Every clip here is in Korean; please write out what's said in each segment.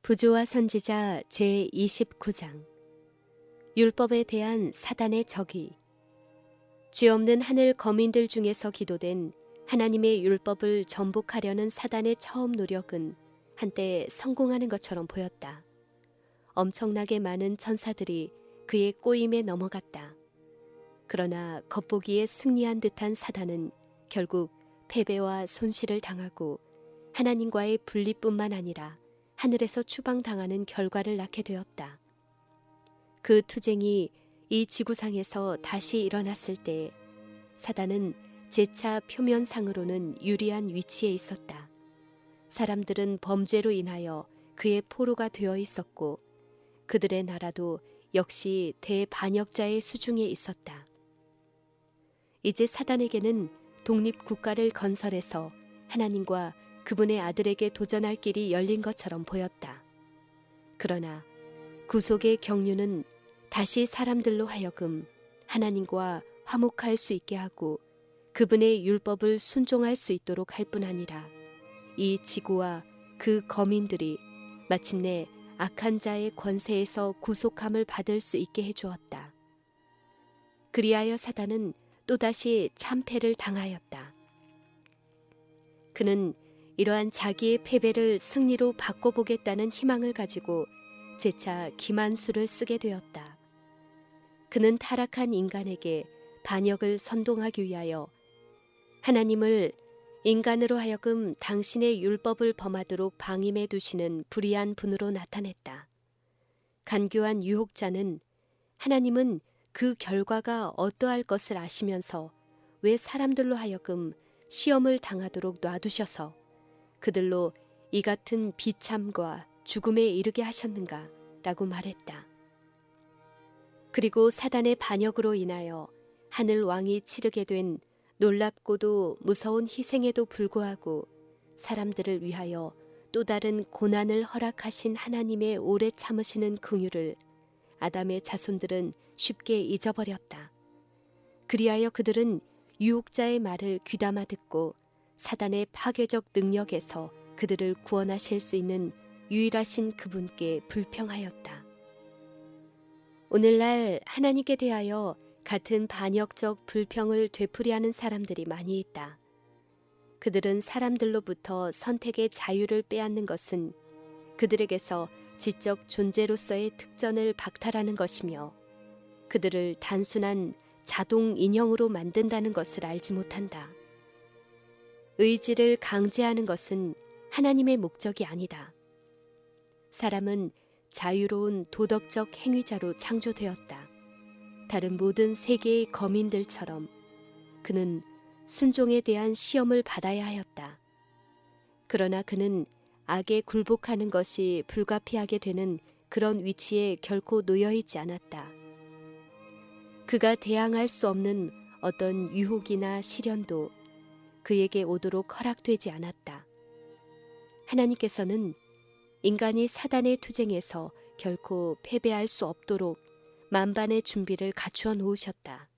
부조와 선지자 제29장 율법에 대한 사단의 적이. 죄 없는 하늘 거민들 중에서 기도된 하나님의 율법을 전복하려는 사단의 처음 노력은 한때 성공하는 것처럼 보였다. 엄청나게 많은 천사들이 그의 꼬임에 넘어갔다. 그러나 겉보기에 승리한 듯한 사단은 결국 패배와 손실을 당하고 하나님과의 분리뿐만 아니라 하늘에서 추방당하는 결과를 낳게 되었다. 그 투쟁이 이 지구상에서 다시 일어났을 때 사단은 재차 표면상으로는 유리한 위치에 있었다. 사람들은 범죄로 인하여 그의 포로가 되어 있었고 그들의 나라도 역시 대반역자의 수중에 있었다. 이제 사단에게는 독립국가를 건설해서 하나님과 그분의 아들에게 도전할 길이 열린 것처럼 보였다. 그러나 구속의 경륜은 다시 사람들로 하여금 하나님과 화목할 수 있게 하고 그분의 율법을 순종할 수 있도록 할 뿐 아니라 이 지구와 그 거민들이 마침내 악한 자의 권세에서 구속함을 받을 수 있게 해주었다. 그리하여 사단은 또다시 참패를 당하였다. 그는 이러한 자기의 패배를 승리로 바꿔보겠다는 희망을 가지고 재차 기만수를 쓰게 되었다. 그는 타락한 인간에게 반역을 선동하기 위하여 하나님을 인간으로 하여금 당신의 율법을 범하도록 방임해 두시는 불의한 분으로 나타냈다. 간교한 유혹자는 하나님은 그 결과가 어떠할 것을 아시면서 왜 사람들로 하여금 시험을 당하도록 놔두셔서 그들로 이 같은 비참과 죽음에 이르게 하셨는가 라고 말했다. 그리고 사단의 반역으로 인하여 하늘 왕이 치르게 된 놀랍고도 무서운 희생에도 불구하고 사람들을 위하여 또 다른 고난을 허락하신 하나님의 오래 참으시는 긍휼을 아담의 자손들은 쉽게 잊어버렸다. 그리하여 그들은 유혹자의 말을 귀담아 듣고 사단의 파괴적 능력에서 그들을 구원하실 수 있는 유일하신 그분께 불평하였다. 오늘날 하나님께 대하여 같은 반역적 불평을 되풀이하는 사람들이 많이 있다. 그들은 사람들로부터 선택의 자유를 빼앗는 것은 그들에게서 지적 존재로서의 특전을 박탈하는 것이며 그들을 단순한 자동 인형으로 만든다는 것을 알지 못한다. 의지를 강제하는 것은 하나님의 목적이 아니다. 사람은 자유로운 도덕적 행위자로 창조되었다. 다른 모든 세계의 거민들처럼 그는 순종에 대한 시험을 받아야 하였다. 그러나 그는 악에 굴복하는 것이 불가피하게 되는 그런 위치에 결코 놓여 있지 않았다. 그가 대항할 수 없는 어떤 유혹이나 시련도 그에게 오도록 허락되지 않았다. 하나님께서는 인간이 사단의 투쟁에서 결코 패배할 수 없도록 만반의 준비를 갖추어 놓으셨다.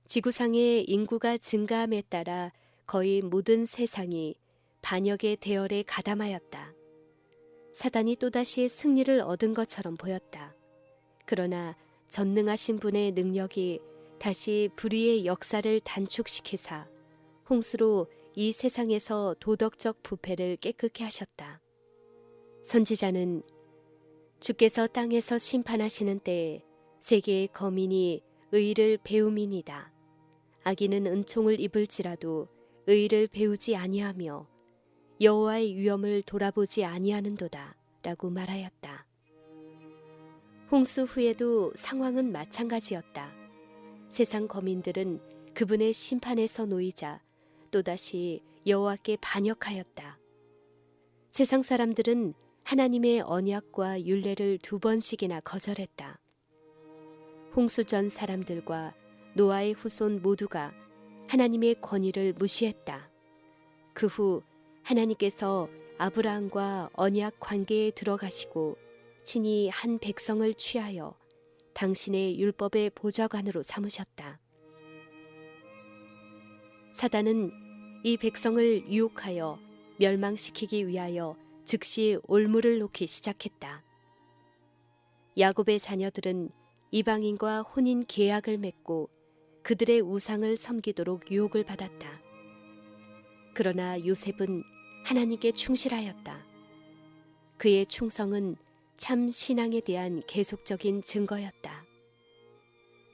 지구상의 인구가 증가함에 따라 거의 모든 세상이 반역의 대열에 가담하였다. 사단이 또다시 승리를 얻은 것처럼 보였다. 그러나 전능하신 분의 능력이 다시 불의의 역사를 단축시키사 홍수로 이 세상에서 도덕적 부패를 깨끗게 하셨다. 선지자는 주께서 땅에서 심판하시는 때에 세계의 거민이 의를 배움이니이다. 악인은 은총을 입을지라도 의를 배우지 아니하며 여호와의 위엄을 돌아보지 아니하는도다 라고 말하였다. 홍수 후에도 상황은 마찬가지였다. 세상 거민들은 그분의 심판에서 놓이자 또다시 여호와께 반역하였다. 세상 사람들은 하나님의 언약과 율례를 2번씩이나 거절했다. 홍수 전 사람들과 노아의 후손 모두가 하나님의 권위를 무시했다. 그 후 하나님께서 아브라함과 언약 관계에 들어가시고 친히 한 백성을 취하여 당신의 율법의 보좌관으로 삼으셨다. 사단은 이 백성을 유혹하여 멸망시키기 위하여 즉시 올무를 놓기 시작했다. 야곱의 자녀들은 이방인과 혼인 계약을 맺고 그들의 우상을 섬기도록 유혹을 받았다. 그러나 요셉은 하나님께 충실하였다. 그의 충성은 참 신앙에 대한 계속적인 증거였다.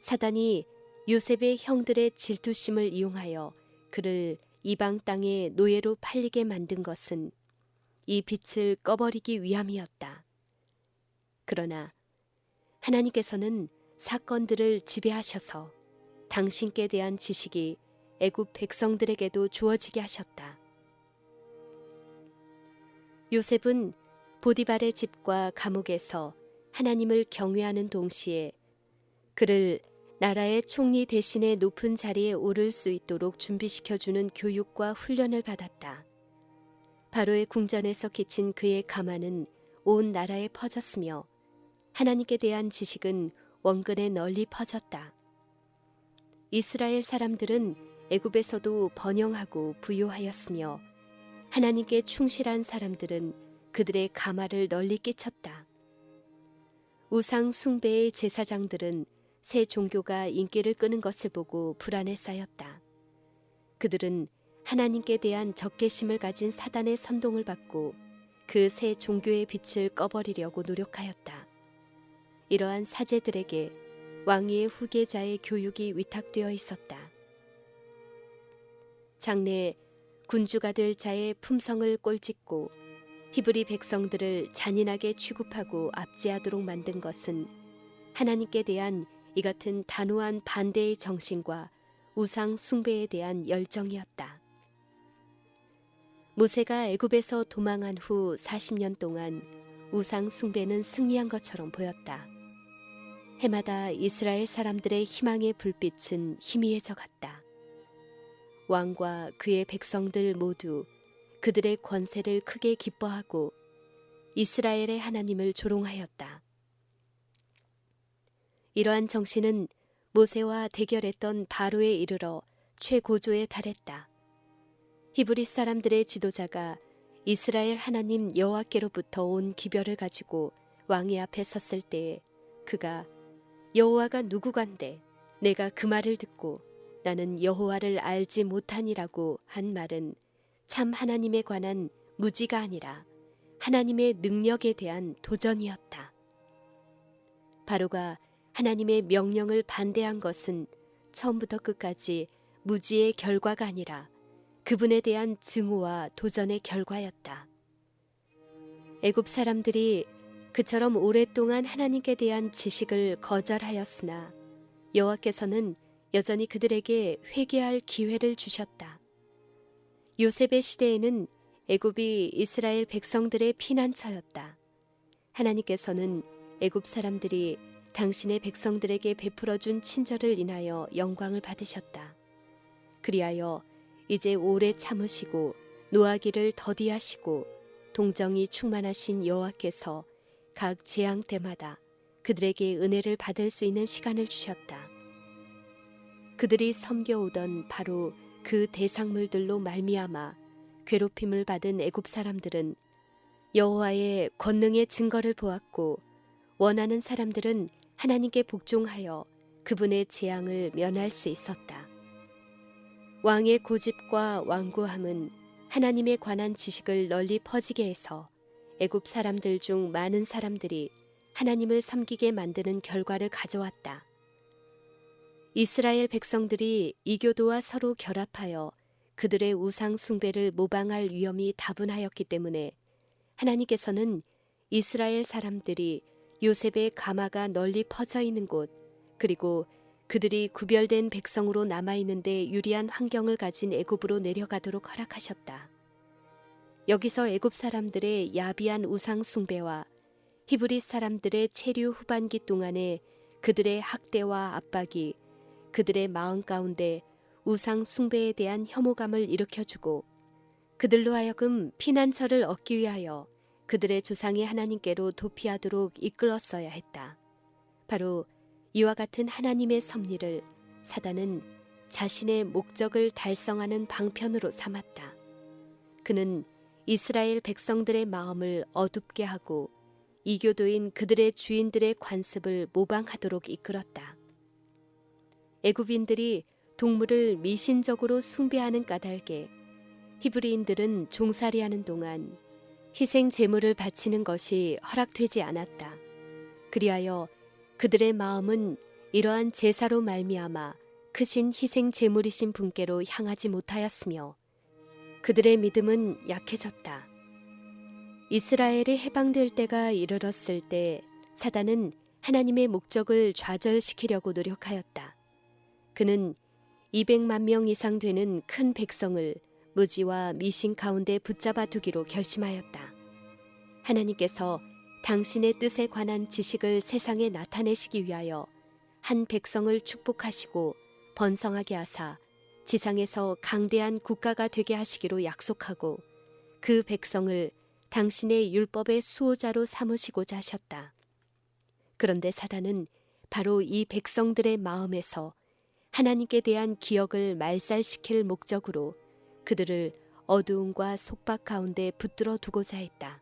사단이 요셉의 형들의 질투심을 이용하여 그를 이방 땅의 노예로 팔리게 만든 것은 이 빛을 꺼버리기 위함이었다. 그러나 하나님께서는 사건들을 지배하셔서 당신께 대한 지식이 애굽 백성들에게도 주어지게 하셨다. 요셉은 보디발의 집과 감옥에서 하나님을 경외하는 동시에 그를 나라의 총리 대신에 높은 자리에 오를 수 있도록 준비시켜주는 교육과 훈련을 받았다. 바로의 궁전에서 기친 그의 가마는 온 나라에 퍼졌으며 하나님께 대한 지식은 원근에 널리 퍼졌다. 이스라엘 사람들은 애굽에서도 번영하고 부유하였으며 하나님께 충실한 사람들은 그들의 가마를 널리 끼쳤다. 우상 숭배의 제사장들은 새 종교가 인기를 끄는 것을 보고 불안에 쌓였다. 그들은 하나님께 대한 적개심을 가진 사단의 선동을 받고 그 새 종교의 빛을 꺼버리려고 노력하였다. 이러한 사제들에게 왕위의 후계자의 교육이 위탁되어 있었다. 장래에 군주가 될 자의 품성을 꼴짓고 히브리 백성들을 잔인하게 취급하고 압제하도록 만든 것은 하나님께 대한 이 같은 단호한 반대의 정신과 우상 숭배에 대한 열정이었다. 모세가 애굽에서 도망한 후 40년 동안 우상 숭배는 승리한 것처럼 보였다. 해마다 이스라엘 사람들의 희망의 불빛은 희미해져 갔다. 왕과 그의 백성들 모두 그들의 권세를 크게 기뻐하고 이스라엘의 하나님을 조롱하였다. 이러한 정신은 모세와 대결했던 바로에 이르러 최고조에 달했다. 히브리 사람들의 지도자가 이스라엘 하나님 여호와께로부터 온 기별을 가지고 왕의 앞에 섰을 때에 그가 여호와가 누구간데 내가 그 말을 듣고 나는 여호와를 알지 못하니라고 한 말은 참 하나님에 관한 무지가 아니라 하나님의 능력에 대한 도전이었다. 바로가 하나님의 명령을 반대한 것은 처음부터 끝까지 무지의 결과가 아니라 그분에 대한 증오와 도전의 결과였다. 애굽 사람들이 그처럼 오랫동안 하나님께 대한 지식을 거절하였으나 여호와께서는 여전히 그들에게 회개할 기회를 주셨다. 요셉의 시대에는 애굽이 이스라엘 백성들의 피난처였다. 하나님께서는 애굽 사람들이 당신의 백성들에게 베풀어준 친절을 인하여 영광을 받으셨다. 그리하여 이제 오래 참으시고 노하기를 더디하시고 동정이 충만하신 여호와께서 각 재앙 때마다 그들에게 은혜를 받을 수 있는 시간을 주셨다. 그들이 섬겨오던 바로 그 대상물들로 말미암아 괴롭힘을 받은 애굽 사람들은 여호와의 권능의 증거를 보았고 원하는 사람들은 하나님께 복종하여 그분의 재앙을 면할 수 있었다. 왕의 고집과 완고함은 하나님에 관한 지식을 널리 퍼지게 해서 애굽 사람들 중 많은 사람들이 하나님을 섬기게 만드는 결과를 가져왔다. 이스라엘 백성들이 이교도와 서로 결합하여 그들의 우상 숭배를 모방할 위험이 다분하였기 때문에 하나님께서는 이스라엘 사람들이 요셉의 가마가 널리 퍼져 있는 곳 그리고 그들이 구별된 백성으로 남아있는데 유리한 환경을 가진 애굽으로 내려가도록 허락하셨다. 여기서 애굽 사람들의 야비한 우상 숭배와 히브리 사람들의 체류 후반기 동안에 그들의 학대와 압박이 그들의 마음 가운데 우상 숭배에 대한 혐오감을 일으켜주고 그들로 하여금 피난처를 얻기 위하여 그들의 조상의 하나님께로 도피하도록 이끌었어야 했다. 바로 이와 같은 하나님의 섭리를 사단은 자신의 목적을 달성하는 방편으로 삼았다. 그는 이스라엘 백성들의 마음을 어둡게 하고 이교도인 그들의 주인들의 관습을 모방하도록 이끌었다. 애굽인들이 동물을 미신적으로 숭배하는 까닭에 히브리인들은 종살이하는 동안 희생 제물을 바치는 것이 허락되지 않았다. 그리하여 그들의 마음은 이러한 제사로 말미암아 크신 희생 제물이신 분께로 향하지 못하였으며 그들의 믿음은 약해졌다. 이스라엘이 해방될 때가 이르렀을 때 사단은 하나님의 목적을 좌절시키려고 노력하였다. 그는 200만 명 이상 되는 큰 백성을 무지와 미신 가운데 붙잡아 두기로 결심하였다. 하나님께서 당신의 뜻에 관한 지식을 세상에 나타내시기 위하여 한 백성을 축복하시고 번성하게 하사 지상에서 강대한 국가가 되게 하시기로 약속하고 그 백성을 당신의 율법의 수호자로 삼으시고자 하셨다. 그런데 사단은 바로 이 백성들의 마음에서 하나님께 대한 기억을 말살시킬 목적으로 그들을 어두움과 속박 가운데 붙들어 두고자 했다.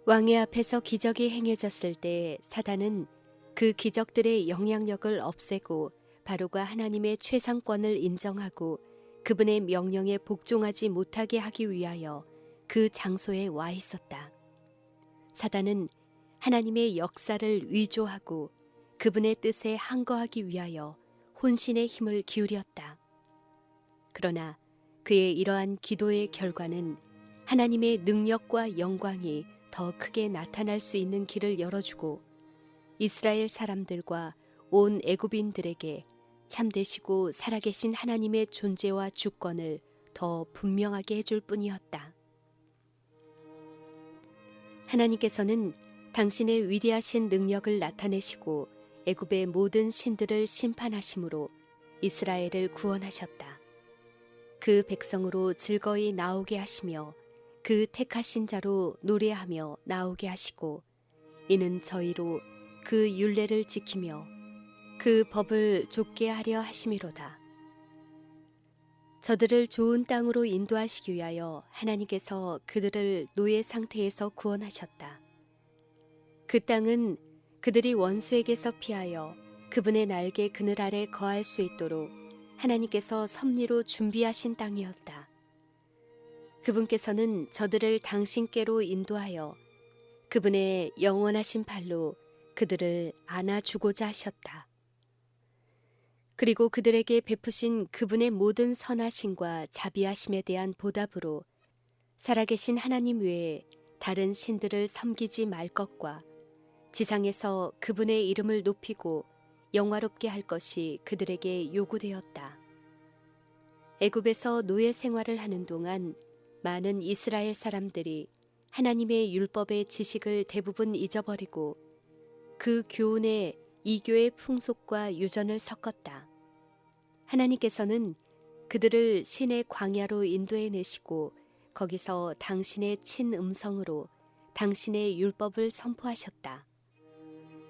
왕의 앞에서 기적이 행해졌을 때 사단은 그 기적들의 영향력을 없애고 바로가 하나님의 최상권을 인정하고 그분의 명령에 복종하지 못하게 하기 위하여 그 장소에 와 있었다. 사단은 하나님의 역사를 위조하고 그분의 뜻에 항거하기 위하여 혼신의 힘을 기울였다. 그러나 그의 이러한 기도의 결과는 하나님의 능력과 영광이 더 크게 나타날 수 있는 길을 열어주고 이스라엘 사람들과 온 애굽인들에게 참되시고 살아계신 하나님의 존재와 주권을 더 분명하게 해줄 뿐이었다. 하나님께서는 당신의 위대하신 능력을 나타내시고 애굽의 모든 신들을 심판하심으로 이스라엘을 구원하셨다. 그 백성으로 즐거이 나오게 하시며 그 택하신 자로 노래하며 나오게 하시고 이는 저희로 그 율례를 지키며 그 법을 좇게 하려 하심이로다. 저들을 좋은 땅으로 인도하시기 위하여 하나님께서 그들을 노예 상태에서 구원하셨다. 그 땅은 그들이 원수에게서 피하여 그분의 날개 그늘 아래 거할 수 있도록 하나님께서 섭리로 준비하신 땅이었다. 그분께서는 저들을 당신께로 인도하여 그분의 영원하신 팔로 그들을 안아주고자 하셨다. 그리고 그들에게 베푸신 그분의 모든 선하심과 자비하심에 대한 보답으로 살아계신 하나님 외에 다른 신들을 섬기지 말 것과 지상에서 그분의 이름을 높이고 영화롭게 할 것이 그들에게 요구되었다. 애굽에서 노예 생활을 하는 동안 많은 이스라엘 사람들이 하나님의 율법의 지식을 대부분 잊어버리고 그 교훈에 이교의 풍속과 유전을 섞었다. 하나님께서는 그들을 신의 광야로 인도해내시고 거기서 당신의 친음성으로 당신의 율법을 선포하셨다.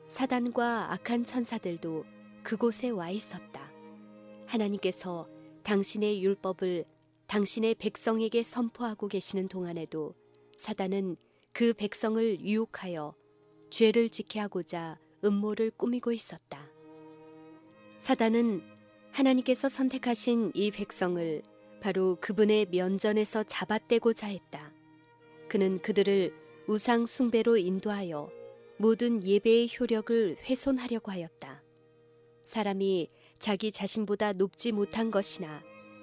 사단과 악한 천사들도 그곳에 와 있었다. 하나님께서 당신의 율법을 당신의 백성에게 선포하고 계시는 동안에도 사단은 그 백성을 유혹하여 죄를 지게 하고자 음모를 꾸미고 있었다. 사단은 하나님께서 선택하신 이 백성을 바로 그분의 면전에서 잡아떼고자 했다. 그는 그들을 우상 숭배로 인도하여 모든 예배의 효력을 훼손하려고 하였다. 사람이 자기 자신보다 높지 못한 것이나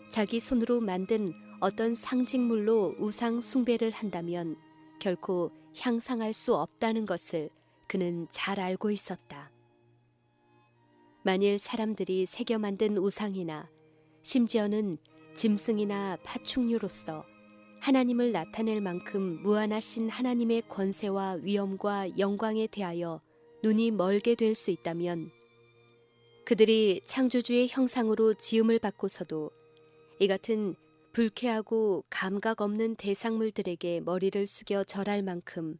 자기 손으로 만든 어떤 상징물로 우상 숭배를 한다면 결코 향상할 수 없다는 것을 그는 잘 알고 있었다. 만일 사람들이 새겨 만든 우상이나 심지어는 짐승이나 파충류로서 하나님을 나타낼 만큼 무한하신 하나님의 권세와 위엄과 영광에 대하여 눈이 멀게 될 수 있다면 그들이 창조주의 형상으로 지음을 받고서도 이 같은 불쾌하고 감각 없는 대상물들에게 머리를 숙여 절할 만큼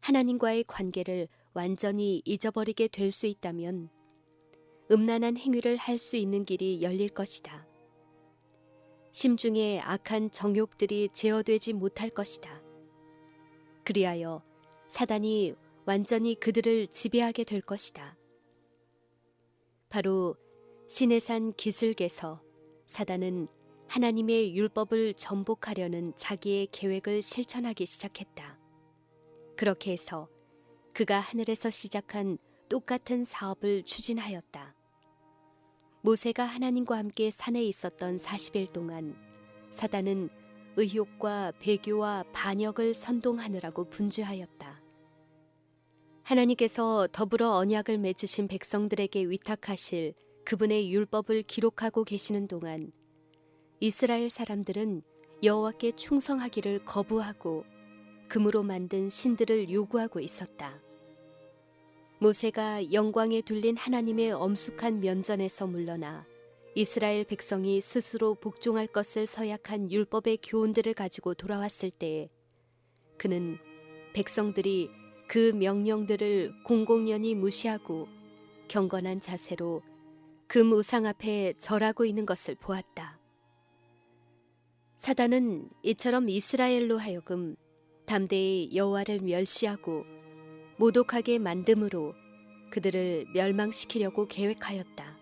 하나님과의 관계를 완전히 잊어버리게 될 수 있다면 음란한 행위를 할 수 있는 길이 열릴 것이다. 심중에 악한 정욕들이 제어되지 못할 것이다. 그리하여 사단이 완전히 그들을 지배하게 될 것이다. 바로 시내산 기슭에서 사단은 하나님의 율법을 전복하려는 자기의 계획을 실천하기 시작했다. 그렇게 해서 그가 하늘에서 시작한 똑같은 사업을 추진하였다. 모세가 하나님과 함께 산에 있었던 40일 동안 사단은 의욕과 배교와 반역을 선동하느라고 분주하였다. 하나님께서 더불어 언약을 맺으신 백성들에게 위탁하실 그분의 율법을 기록하고 계시는 동안 이스라엘 사람들은 여호와께 충성하기를 거부하고 금으로 만든 신들을 요구하고 있었다. 모세가 영광에 둘린 하나님의 엄숙한 면전에서 물러나 이스라엘 백성이 스스로 복종할 것을 서약한 율법의 교훈들을 가지고 돌아왔을 때에 그는 백성들이 그 명령들을 공공연히 무시하고 경건한 자세로 금 우상 앞에 절하고 있는 것을 보았다. 사단은 이처럼 이스라엘로 하여금 담대히 여호와를 멸시하고 모독하게 만듦으로 그들을 멸망시키려고 계획하였다.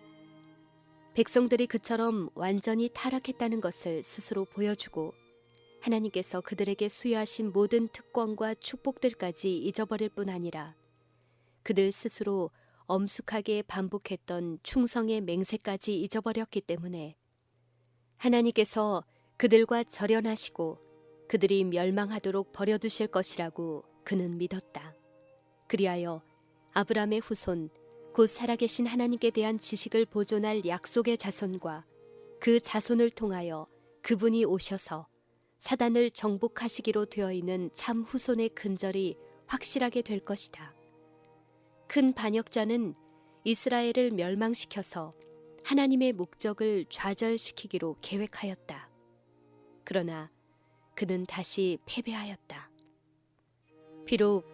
백성들이 그처럼 완전히 타락했다는 것을 스스로 보여주고 하나님께서 그들에게 수여하신 모든 특권과 축복들까지 잊어버릴 뿐 아니라 그들 스스로 엄숙하게 반복했던 충성의 맹세까지 잊어버렸기 때문에 하나님께서 그들과 절연하시고 그들이 멸망하도록 버려두실 것이라고 그는 믿었다. 그리하여 아브라함의 후손 곧 살아계신 하나님께 대한 지식을 보존할 약속의 자손과 그 자손을 통하여 그분이 오셔서 사단을 정복하시기로 되어 있는 참 후손의 근절이 확실하게 될 것이다. 큰 반역자는 이스라엘을 멸망시켜서 하나님의 목적을 좌절시키기로 계획하였다. 그러나 그는 다시 패배하였다. 비록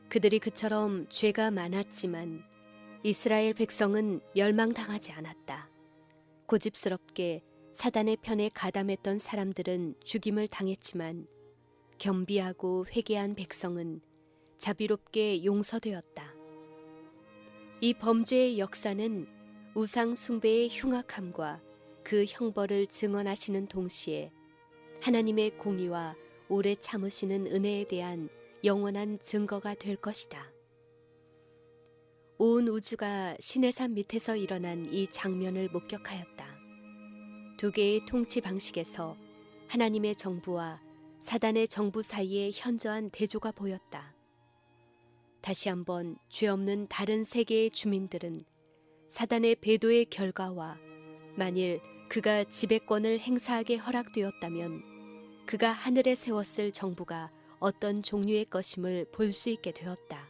그들이 그처럼 죄가 많았지만 이스라엘 백성은 멸망당하지 않았다. 고집스럽게 사단의 편에 가담했던 사람들은 죽임을 당했지만 겸비하고 회개한 백성은 자비롭게 용서되었다. 이 범죄의 역사는 우상 숭배의 흉악함과 그 형벌을 증언하시는 동시에 하나님의 공의와 오래 참으시는 은혜에 대한 영원한 증거가 될 것이다. 온 우주가 시내산 밑에서 일어난 이 장면을 목격하였다. 두 개의 통치 방식에서 하나님의 정부와 사단의 정부 사이에 현저한 대조가 보였다. 다시 한번 죄 없는 다른 세계의 주민들은 사단의 배도의 결과와 만일 그가 지배권을 행사하게 허락되었다면 그가 하늘에 세웠을 정부가 어떤 종류의 것임을 볼 수 있게 되었다.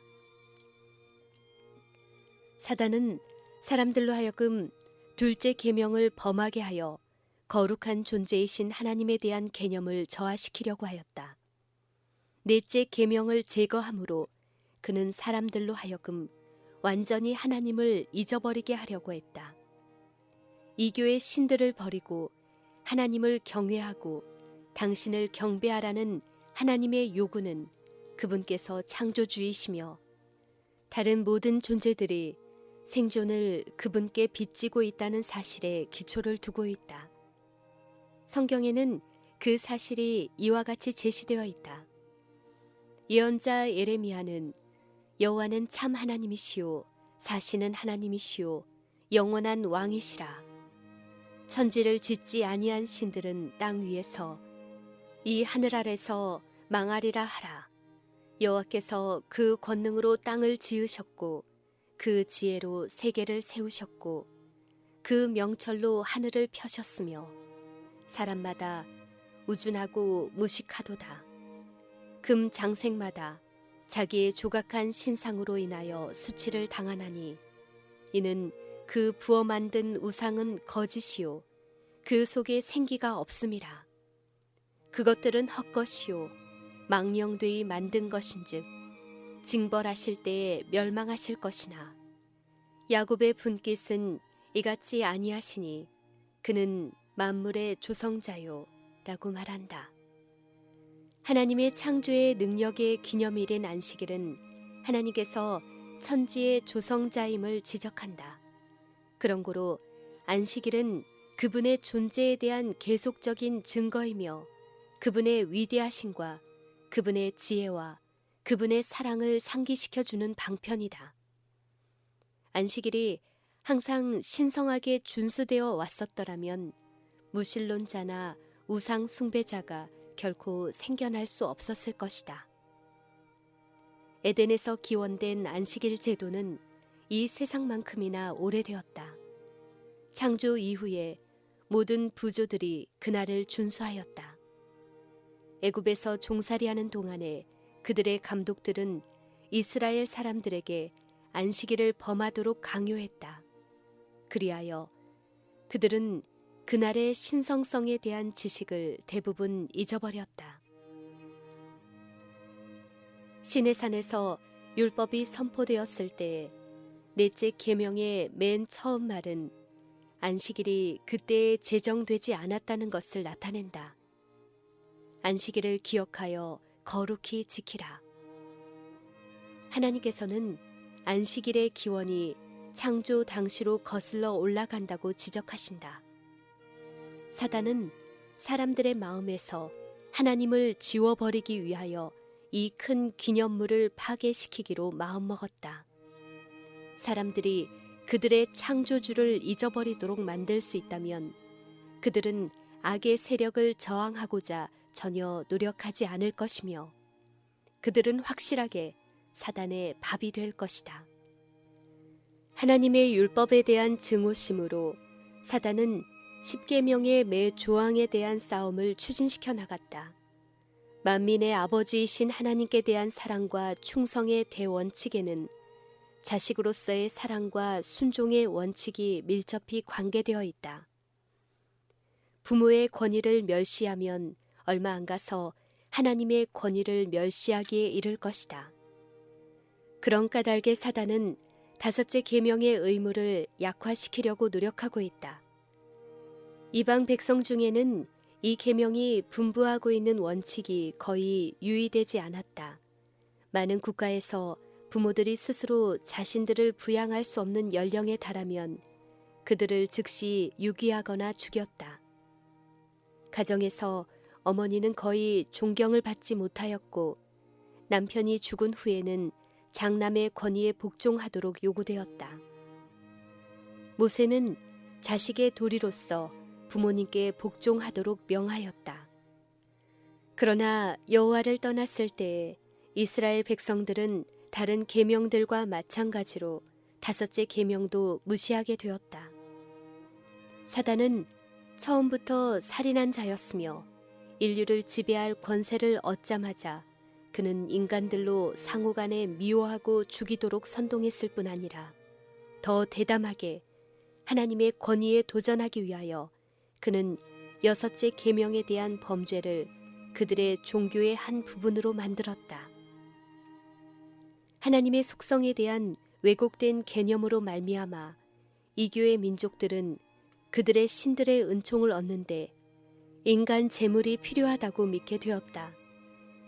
사단은 사람들로 하여금 둘째 계명을 범하게 하여 거룩한 존재이신 하나님에 대한 개념을 저하시키려고 하였다. 넷째 계명을 제거함으로 그는 사람들로 하여금 완전히 하나님을 잊어버리게 하려고 했다. 이교의 신들을 버리고 하나님을 경외하고 당신을 경배하라는 하나님의 요구는 그분께서 창조주이시며 다른 모든 존재들이 생존을 그분께 빚지고 있다는 사실에 기초를 두고 있다. 성경에는 그 사실이 이와 같이 제시되어 있다. 예언자 예레미야는 여호와는 참 하나님이시오 사시는 하나님이시오 영원한 왕이시라. 천지를 짓지 아니한 신들은 땅 위에서 이 하늘 아래서 망하리라 하라. 여호와께서 그 권능으로 땅을 지으셨고 그 지혜로 세계를 세우셨고 그 명철로 하늘을 펴셨으며 사람마다 우준하고 무식하도다. 금 장색마다 자기의 조각한 신상으로 인하여 수치를 당하나니 이는 그 부어 만든 우상은 거짓이요 그 속에 생기가 없음이라. 그것들은 헛것이요 망령되이 만든 것인즉 징벌하실 때에 멸망하실 것이나 야곱의 분깃은 이같이 아니하시니 그는 만물의 조성자요 라고 말한다. 하나님의 창조의 능력의 기념일인 안식일은 하나님께서 천지의 조성자임을 지적한다. 그런 고로 안식일은 그분의 존재에 대한 계속적인 증거이며 그분의 위대하심과 그분의 지혜와 그분의 사랑을 상기시켜주는 방편이다. 안식일이 항상 신성하게 준수되어 왔었더라면 무신론자나 우상 숭배자가 결코 생겨날 수 없었을 것이다. 에덴에서 기원된 안식일 제도는 이 세상만큼이나 오래되었다. 창조 이후에 모든 부조들이 그날을 준수하였다. 애굽에서 종살이하는 동안에 그들의 감독들은 이스라엘 사람들에게 안식일을 범하도록 강요했다. 그리하여 그들은 그날의 신성성에 대한 지식을 대부분 잊어버렸다. 시내산에서 율법이 선포되었을 때 넷째 계명의 맨 처음 말은 안식일이 그때에 제정되지 않았다는 것을 나타낸다. 안식일을 기억하여 거룩히 지키라. 하나님께서는 안식일의 기원이 창조 당시로 거슬러 올라간다고 지적하신다. 사단은 사람들의 마음에서 하나님을 지워버리기 위하여 이 큰 기념물을 파괴시키기로 마음먹었다. 사람들이 그들의 창조주를 잊어버리도록 만들 수 있다면 그들은 악의 세력을 저항하고자 전혀 노력하지 않을 것이며 그들은 확실하게 사단의 밥이 될 것이다. 하나님의 율법에 대한 증오심으로 사단은 십계명의 매 조항에 대한 싸움을 추진시켜 나갔다. 만민의 아버지이신 하나님께 대한 사랑과 충성의 대원칙에는 자식으로서의 사랑과 순종의 원칙이 밀접히 관계되어 있다. 부모의 권위를 멸시하면 얼마 안 가서 하나님의 권위를 멸시하기에 이를 것이다. 그런 까닭에 사단은 다섯째 계명의 의무를 약화시키려고 노력하고 있다. 이방 백성 중에는 이 계명이 분부하고 있는 원칙이 거의 유의되지 않았다. 많은 국가에서 부모들이 스스로 자신들을 부양할 수 없는 연령에 달하면 그들을 즉시 유기하거나 죽였다. 가정에서 어머니는 거의 존경을 받지 못하였고 남편이 죽은 후에는 장남의 권위에 복종하도록 요구되었다. 모세는 자식의 도리로서 부모님께 복종하도록 명하였다. 그러나 여호와를 떠났을 때에 이스라엘 백성들은 다른 계명들과 마찬가지로 다섯째 계명도 무시하게 되었다. 사단은 처음부터 살인한 자였으며 인류를 지배할 권세를 얻자마자 그는 인간들로 상호간에 미워하고 죽이도록 선동했을 뿐 아니라 더 대담하게 하나님의 권위에 도전하기 위하여 그는 여섯째 계명에 대한 범죄를 그들의 종교의 한 부분으로 만들었다. 하나님의 속성에 대한 왜곡된 개념으로 말미암아 이교의 민족들은 그들의 신들의 은총을 얻는데 인간 재물이 필요하다고 믿게 되었다.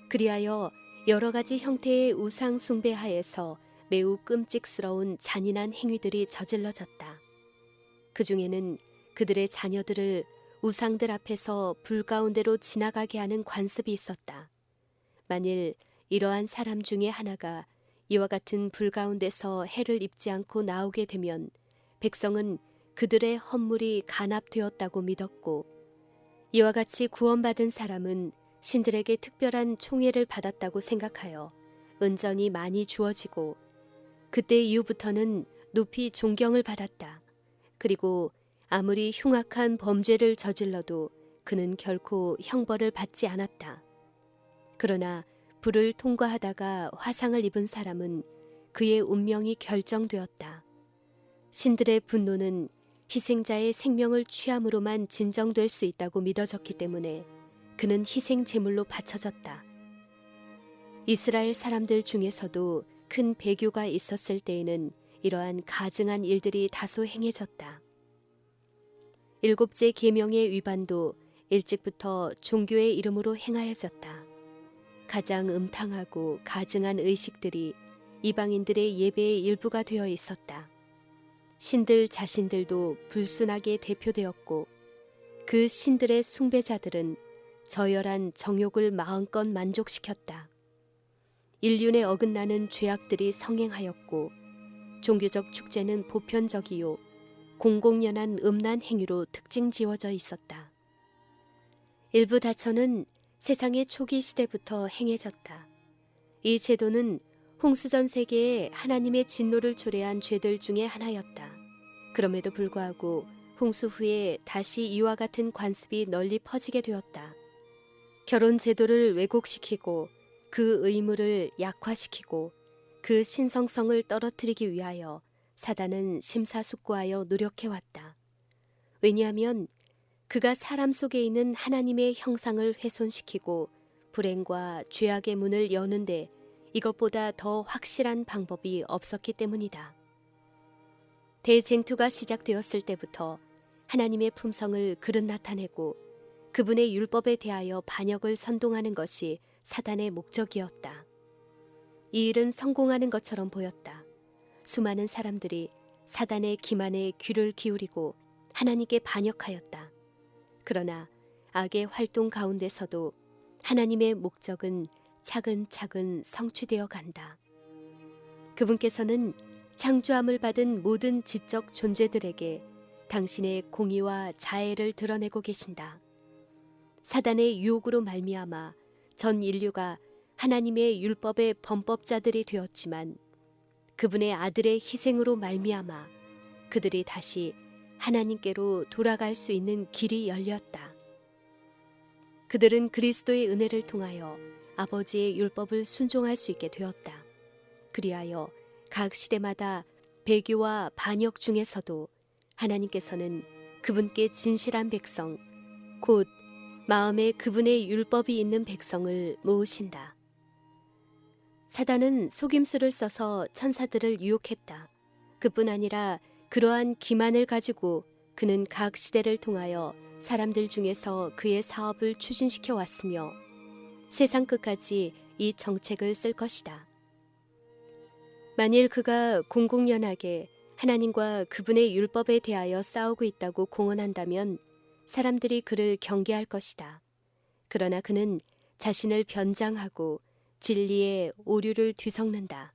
그리하여 여러 가지 형태의 우상 숭배하에서 매우 끔찍스러운 잔인한 행위들이 저질러졌다. 그 중에는 그들의 자녀들을 우상들 앞에서 불 가운데로 지나가게 하는 관습이 있었다. 만일 이러한 사람 중에 하나가 이와 같은 불 가운데서 해를 입지 않고 나오게 되면 백성은 그들의 헌물이 간압되었다고 믿었고 이와 같이 구원받은 사람은 신들에게 특별한 총애를 받았다고 생각하여 은전이 많이 주어지고 그때 이후부터는 높이 존경을 받았다. 그리고 아무리 흉악한 범죄를 저질러도 그는 결코 형벌을 받지 않았다. 그러나 불을 통과하다가 화상을 입은 사람은 그의 운명이 결정되었다. 신들의 분노는 희생자의 생명을 취함으로만 진정될 수 있다고 믿어졌기 때문에 그는 희생 제물로 바쳐졌다. 이스라엘 사람들 중에서도 큰 배교가 있었을 때에는 이러한 가증한 일들이 다소 행해졌다. 일곱째 계명의 위반도 일찍부터 종교의 이름으로 행하여졌다. 가장 음탕하고 가증한 의식들이 이방인들의 예배의 일부가 되어 있었다. 신들 자신들도 불순하게 대표되었고 그 신들의 숭배자들은 저열한 정욕을 마음껏 만족시켰다. 인륜에 어긋나는 죄악들이 성행하였고 종교적 축제는 보편적이요 공공연한 음란 행위로 특징 지어져 있었다. 일부 다처는 세상의 초기 시대부터 행해졌다. 이 제도는 홍수 전 세계에 하나님의 진노를 초래한 죄들 중에 하나였다. 그럼에도 불구하고 홍수 후에 다시 이와 같은 관습이 널리 퍼지게 되었다. 결혼 제도를 왜곡시키고 그 의무를 약화시키고 그 신성성을 떨어뜨리기 위하여 사단은 심사숙고하여 노력해왔다. 왜냐하면 그가 사람 속에 있는 하나님의 형상을 훼손시키고 불행과 죄악의 문을 여는데 이것보다 더 확실한 방법이 없었기 때문이다. 대쟁투가 시작되었을 때부터 하나님의 품성을 그릇 나타내고 그분의 율법에 대하여 반역을 선동하는 것이 사단의 목적이었다. 이 일은 성공하는 것처럼 보였다. 수많은 사람들이 사단의 기만에 귀를 기울이고 하나님께 반역하였다. 그러나 악의 활동 가운데서도 하나님의 목적은 차근차근 성취되어 간다. 그분께서는 창조함을 받은 모든 지적 존재들에게 당신의 공의와 자애를 드러내고 계신다. 사단의 유혹으로 말미암아 전 인류가 하나님의 율법의 범법자들이 되었지만 그분의 아들의 희생으로 말미암아 그들이 다시 하나님께로 돌아갈 수 있는 길이 열렸다. 그들은 그리스도의 은혜를 통하여 아버지의 율법을 순종할 수 있게 되었다. 그리하여 각 시대마다 배교와 반역 중에서도 하나님께서는 그분께 진실한 백성, 곧 마음에 그분의 율법이 있는 백성을 모으신다. 사단은 속임수를 써서 천사들을 유혹했다. 그뿐 아니라 그러한 기만을 가지고 그는 각 시대를 통하여 사람들 중에서 그의 사업을 추진시켜 왔으며 세상 끝까지 이 정책을 쓸 것이다. 만일 그가 공공연하게 하나님과 그분의 율법에 대하여 싸우고 있다고 공언한다면 사람들이 그를 경계할 것이다. 그러나 그는 자신을 변장하고 진리의 오류를 뒤섞는다.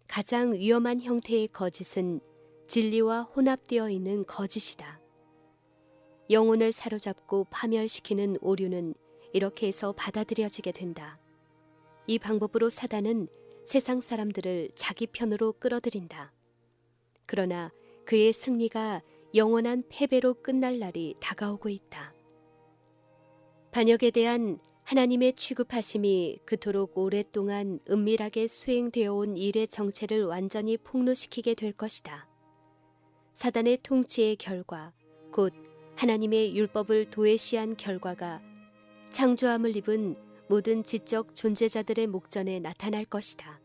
가장 위험한 형태의 거짓은 진리와 혼합되어 있는 거짓이다. 영혼을 사로잡고 파멸시키는 오류는 이렇게 해서 받아들여지게 된다. 이 방법으로 사단은 세상 사람들을 자기 편으로 끌어들인다. 그러나 그의 승리가 영원한 패배로 끝날 날이 다가오고 있다. 반역에 대한 하나님의 취급하심이 그토록 오랫동안 은밀하게 수행되어 온 일의 정체를 완전히 폭로시키게 될 것이다. 사단의 통치의 결과, 곧 하나님의 율법을 도외시한 결과가 창조함을 입은 모든 지적 존재자들의 목전에 나타날 것이다.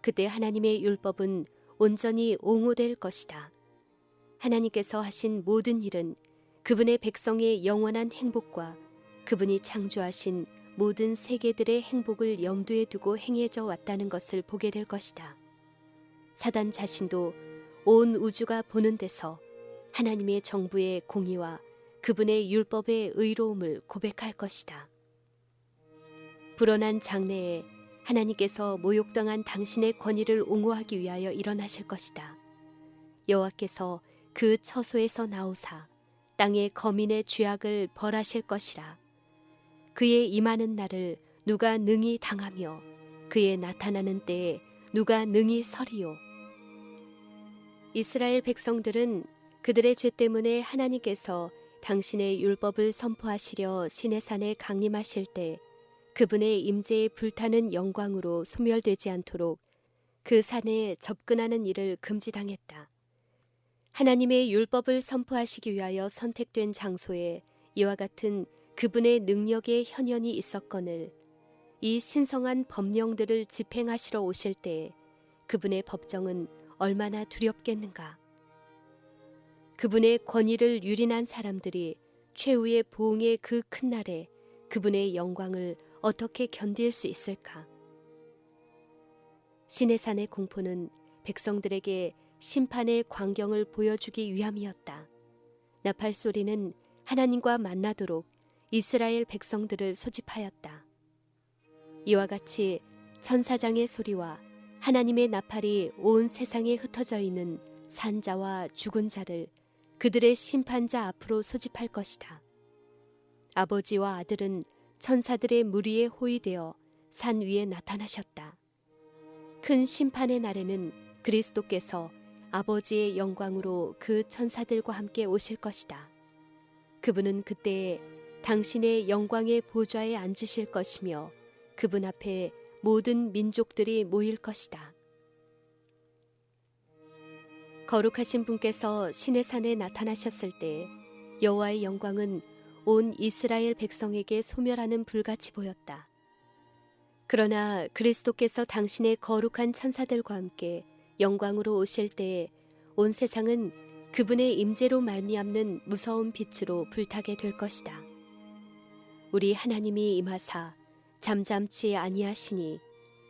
그때 하나님의 율법은 온전히 옹호될 것이다. 하나님께서 하신 모든 일은 그분의 백성의 영원한 행복과 그분이 창조하신 모든 세계들의 행복을 염두에 두고 행해져 왔다는 것을 보게 될 것이다. 사단 자신도 온 우주가 보는 데서 하나님의 정부의 공의와 그분의 율법의 의로움을 고백할 것이다. 불어난 장래에 하나님께서 모욕당한 당신의 권위를 옹호하기 위하여 일어나실 것이다. 여호와께서 그 처소에서 나오사 땅의 거민의 죄악을 벌하실 것이라. 그의 임하는 날을 누가 능히 당하며 그의 나타나는 때에 누가 능히 서리요. 이스라엘 백성들은 그들의 죄 때문에 하나님께서 당신의 율법을 선포하시려 시내산에 강림하실 때 그분의 임재에 불타는 영광으로 소멸되지 않도록 그 산에 접근하는 일을 금지당했다. 하나님의 율법을 선포하시기 위하여 선택된 장소에 이와 같은 그분의 능력의 현현이 있었거늘 이 신성한 법령들을 집행하시러 오실 때 그분의 법정은 얼마나 두렵겠는가. 그분의 권위를 유린한 사람들이 최후의 보응의 그 큰 날에 그분의 영광을 어떻게 견딜 수 있을까? 시내산의 공포는 백성들에게 심판의 광경을 보여주기 위함이었다. 나팔 소리는 하나님과 만나도록 이스라엘 백성들을 소집하였다. 이와 같이 천사장의 소리와 하나님의 나팔이 온 세상에 흩어져 있는 산자와 죽은 자를 그들의 심판자 앞으로 소집할 것이다. 아버지와 아들은 천사들의 무리에 호위되어 산 위에 나타나셨다. 큰 심판의 날에는 그리스도께서 아버지의 영광으로 그 천사들과 함께 오실 것이다. 그분은 그때에 당신의 영광의 보좌에 앉으실 것이며 그분 앞에 모든 민족들이 모일 것이다. 거룩하신 분께서 시내산에 나타나셨을 때 여호와의 영광은 온 이스라엘 백성에게 소멸하는 불같이 보였다. 그러나 그리스도께서 당신의 거룩한 천사들과 함께 영광으로 오실 때에 온 세상은 그분의 임재로 말미암는 무서운 빛으로 불타게 될 것이다. 우리 하나님이 임하사 잠잠치 아니하시니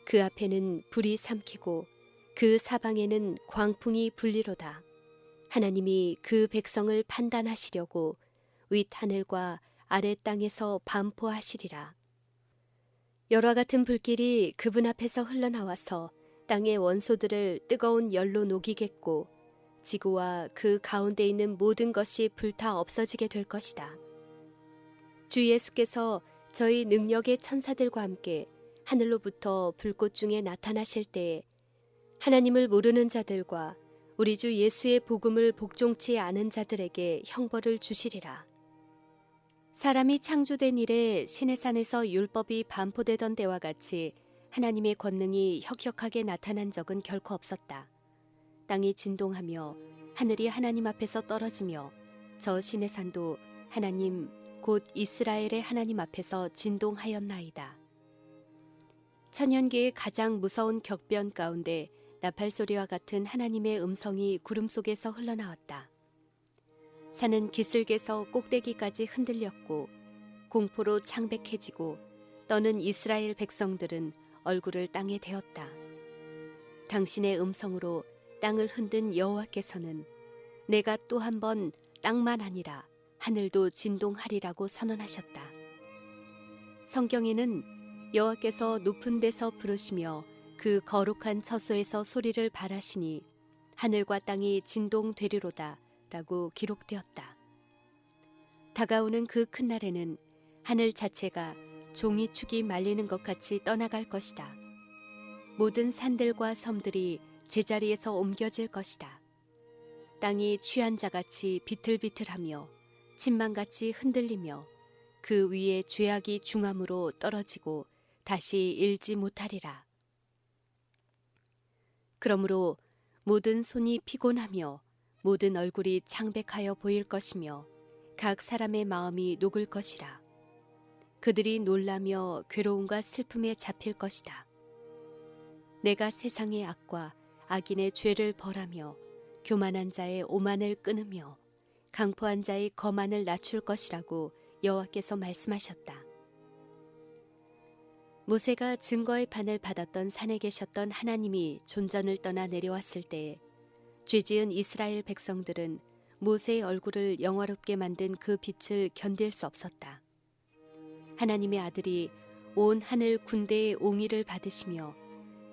그 앞에는 불이 삼키고 그 사방에는 광풍이 불리로다. 하나님이 그 백성을 판단하시려고 윗하늘과 아래 땅에서 반포하시리라. 열화 같은 불길이 그분 앞에서 흘러나와서 땅의 원소들을 뜨거운 열로 녹이겠고 지구와 그 가운데 있는 모든 것이 불타 없어지게 될 것이다. 주 예수께서 저희 능력의 천사들과 함께 하늘로부터 불꽃 중에 나타나실 때에 하나님을 모르는 자들과 우리 주 예수의 복음을 복종치 않은 자들에게 형벌을 주시리라. 사람이 창조된 이래 시내산에서 율법이 반포되던 때와 같이 하나님의 권능이 혁혁하게 나타난 적은 결코 없었다. 땅이 진동하며 하늘이 하나님 앞에서 떨어지며 저 시내산도 하나님 곧 이스라엘의 하나님 앞에서 진동하였나이다. 천연계의 가장 무서운 격변 가운데 나팔 소리와 같은 하나님의 음성이 구름 속에서 흘러나왔다. 산은 기슭에서 꼭대기까지 흔들렸고 공포로 창백해지고 떠는 이스라엘 백성들은 얼굴을 땅에 대었다. 당신의 음성으로 땅을 흔든 여호와께서는 내가 또 한 번 땅만 아니라 하늘도 진동하리라고 선언하셨다. 성경에는 여호와께서 높은 데서 부르시며 그 거룩한 처소에서 소리를 발하시니 하늘과 땅이 진동되리로다 라고 기록되었다. 다가오는 그 큰 날에는 하늘 자체가 종이축이 말리는 것 같이 떠나갈 것이다. 모든 산들과 섬들이 제자리에서 옮겨질 것이다. 땅이 취한 자같이 비틀비틀하며 침망같이 흔들리며 그 위에 죄악이 중함으로 떨어지고 다시 일지 못하리라. 그러므로 모든 손이 피곤하며 모든 얼굴이 창백하여 보일 것이며 각 사람의 마음이 녹을 것이라. 그들이 놀라며 괴로움과 슬픔에 잡힐 것이다. 내가 세상의 악과 악인의 죄를 벌하며 교만한 자의 오만을 끊으며 강포한 자의 거만을 낮출 것이라고 여호와께서 말씀하셨다. 모세가 증거의 판을 받았던 산에 계셨던 하나님이 존전을 떠나 내려왔을 때에 죄지은 이스라엘 백성들은 모세의 얼굴을 영화롭게 만든 그 빛을 견딜 수 없었다. 하나님의 아들이 온 하늘 군대의 옹의를 받으시며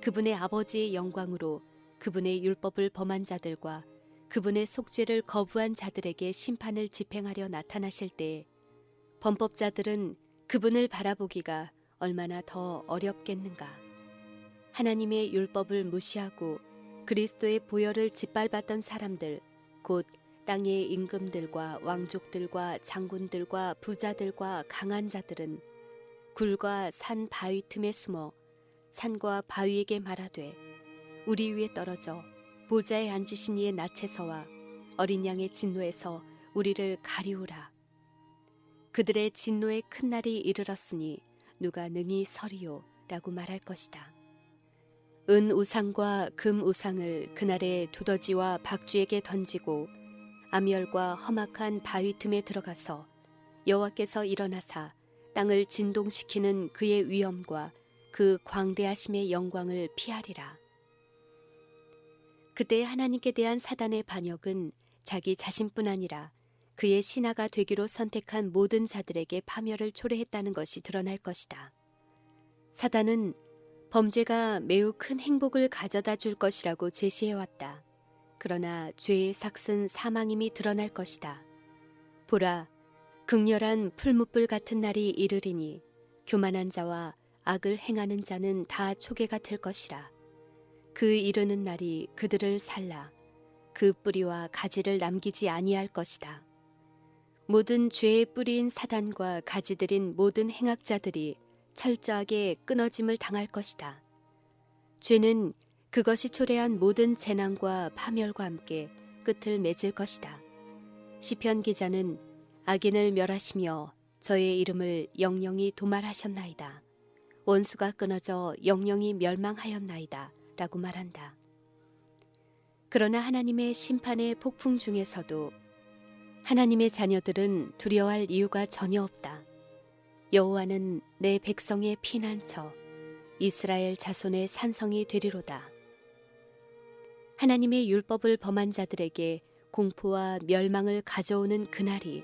그분의 아버지의 영광으로 그분의 율법을 범한 자들과 그분의 속죄를 거부한 자들에게 심판을 집행하려 나타나실 때에 범법자들은 그분을 바라보기가 얼마나 더 어렵겠는가. 하나님의 율법을 무시하고 그리스도의 보혈을 짓밟았던 사람들, 곧 땅의 임금들과 왕족들과 장군들과 부자들과 강한 자들은 굴과 산 바위 틈에 숨어 산과 바위에게 말하되 우리 위에 떨어져 보좌에 앉으신 이의 낯에서와 어린 양의 진노에서 우리를 가리우라. 그들의 진노의 큰 날이 이르렀으니 누가 능히 서리요 라고 말할 것이다. 은 우상과 금 우상을 그날에 두더지와 박쥐에게 던지고 아미엘과 험악한 바위 틈에 들어가서 여호와께서 일어나사 땅을 진동시키는 그의 위엄과 그 광대하심의 영광을 피하리라. 그때 하나님께 대한 사단의 반역은 자기 자신뿐 아니라 그의 신하가 되기로 선택한 모든 자들에게 파멸을 초래했다는 것이 드러날 것이다. 사단은 범죄가 매우 큰 행복을 가져다 줄 것이라고 제시해왔다. 그러나 죄의 삭은 사망임이 드러날 것이다. 보라, 극렬한 풀무불 같은 날이 이르리니 교만한 자와 악을 행하는 자는 다 초계가 될 것이라. 그 이르는 날이 그들을 살라 그 뿌리와 가지를 남기지 아니할 것이다. 모든 죄의 뿌리인 사단과 가지들인 모든 행악자들이 철저하게 끊어짐을 당할 것이다. 죄는 그것이 초래한 모든 재난과 파멸과 함께 끝을 맺을 것이다. 시편 기자는 악인을 멸하시며 저의 이름을 영영히 도말하셨나이다. 원수가 끊어져 영영히 멸망하였나이다 라고 말한다. 그러나 하나님의 심판의 폭풍 중에서도 하나님의 자녀들은 두려워할 이유가 전혀 없다. 여호와는 내 백성의 피난처, 이스라엘 자손의 산성이 되리로다. 하나님의 율법을 범한 자들에게 공포와 멸망을 가져오는 그날이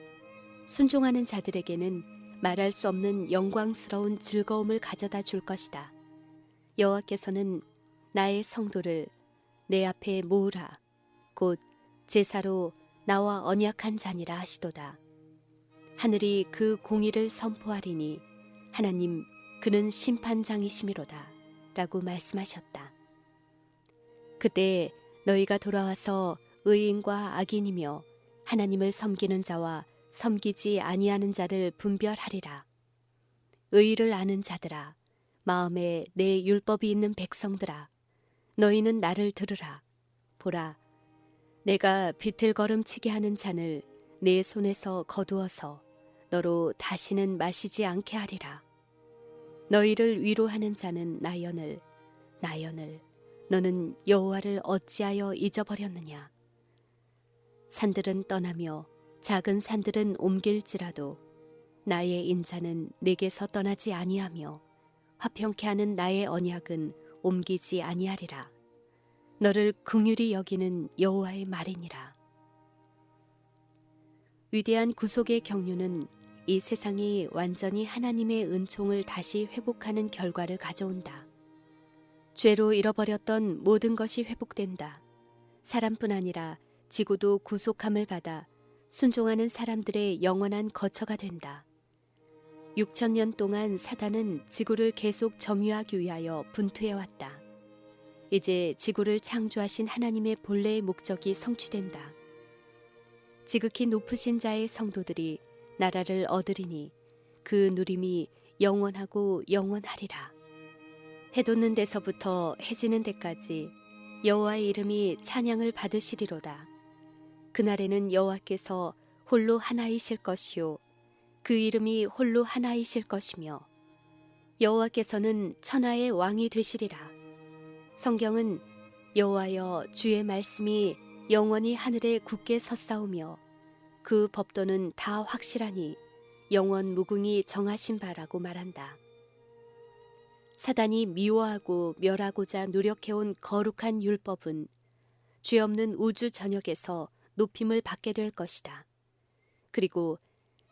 순종하는 자들에게는 말할 수 없는 영광스러운 즐거움을 가져다 줄 것이다. 여호와께서는 나의 성도를 내 앞에 모으라. 곧 제사로 나와 언약한 자니라 하시도다. 하늘이 그 공의를 선포하리니 하나님 그는 심판장이시미로다 라고 말씀하셨다. 그때 너희가 돌아와서 의인과 악인이며 하나님을 섬기는 자와 섬기지 아니하는 자를 분별하리라. 의를 아는 자들아, 마음에 내 율법이 있는 백성들아, 너희는 나를 들으라. 보라, 내가 비틀거름치게 하는 잔을 내 손에서 거두어서 너로 다시는 마시지 않게 하리라. 너희를 위로하는 자는 나연을 너는 여호와를 어찌하여 잊어버렸느냐. 산들은 떠나며 작은 산들은 옮길지라도 나의 인자는 내게서 떠나지 아니하며 화평케 하는 나의 언약은 옮기지 아니하리라. 너를 긍휼히 여기는 여호와의 말이니라. 위대한 구속의 경륜은 이 세상이 완전히 하나님의 은총을 다시 회복하는 결과를 가져온다. 죄로 잃어버렸던 모든 것이 회복된다. 사람뿐 아니라 지구도 구속함을 받아 순종하는 사람들의 영원한 거처가 된다. 6,000년 동안 사단은 지구를 계속 점유하기 위하여 분투해왔다. 이제 지구를 창조하신 하나님의 본래의 목적이 성취된다. 지극히 높으신 자의 성도들이 나라를 얻으리니 그 누림이 영원하고 영원하리라. 해 돋는 데서부터 해 지는 데까지 여호와의 이름이 찬양을 받으시리로다. 그날에는 여호와께서 홀로 하나이실 것이요 그 이름이 홀로 하나이실 것이며 여호와께서는 천하의 왕이 되시리라. 성경은 여호와여 주의 말씀이 영원히 하늘에 굳게 섰사오며 그 법도는 다 확실하니 영원 무궁히 정하신 바라고 말한다. 사단이 미워하고 멸하고자 노력해온 거룩한 율법은 죄 없는 우주 전역에서 높임을 받게 될 것이다. 그리고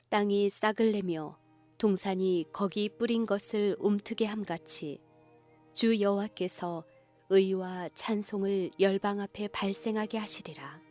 땅이 싹을 내며 동산이 거기 뿌린 것을 움트게 함같이 주 여호와께서 의와 찬송을 열방 앞에 발생하게 하시리라.